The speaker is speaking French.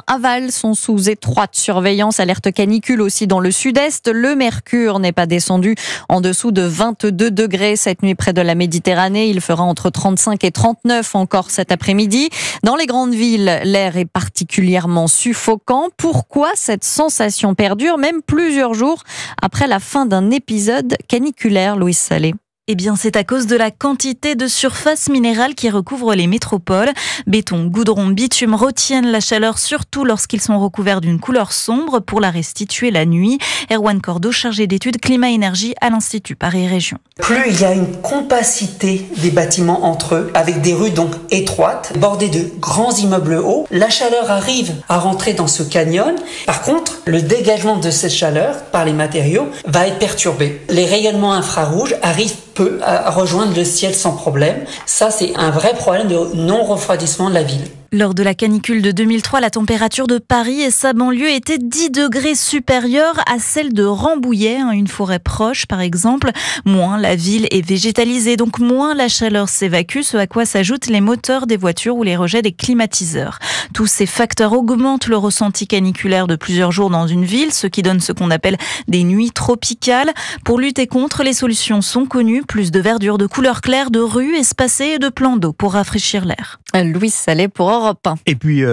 Aval sont sous étroite surveillance, alerte canicule aussi dans le sud-est. Le mercure n'est pas descendu en dessous de 22 degrés cette nuit près de la Méditerranée. Il fera entre 35 et 39 encore cet après-midi. Dans les grandes villes, l'air est particulièrement suffocant. Pourquoi cette sensation perdure même plusieurs jours après la fin d'un épisode caniculaire, Louise Salé? Eh bien, c'est à cause de la quantité de surface minérale qui recouvre les métropoles. Béton, goudron, bitume retiennent la chaleur, surtout lorsqu'ils sont recouverts d'une couleur sombre pour la restituer la nuit. Erwan Cordeau, chargé d'études climat-énergie à l'Institut Paris Région. Plus il y a une compacité des bâtiments entre eux, avec des rues donc étroites, bordées de grands immeubles hauts, la chaleur arrive à rentrer dans ce canyon. Par contre, le dégagement de cette chaleur par les matériaux va être perturbé. Les rayonnements infrarouges arrivent peu à rejoindre le ciel sans problème. Ça, c'est un vrai problème de non-refroidissement de la ville. Lors de la canicule de 2003, la température de Paris et sa banlieue était 10 degrés supérieure à celle de Rambouillet, une forêt proche par exemple. Moins la ville est végétalisée, donc moins la chaleur s'évacue, ce à quoi s'ajoutent les moteurs des voitures ou les rejets des climatiseurs. Tous ces facteurs augmentent le ressenti caniculaire de plusieurs jours dans une ville, ce qui donne ce qu'on appelle des nuits tropicales. Pour lutter contre, les solutions sont connues, plus de verdure, de couleurs claires, de rues espacées et de plans d'eau pour rafraîchir l'air. Louise Salé pour Europe 1. Et puis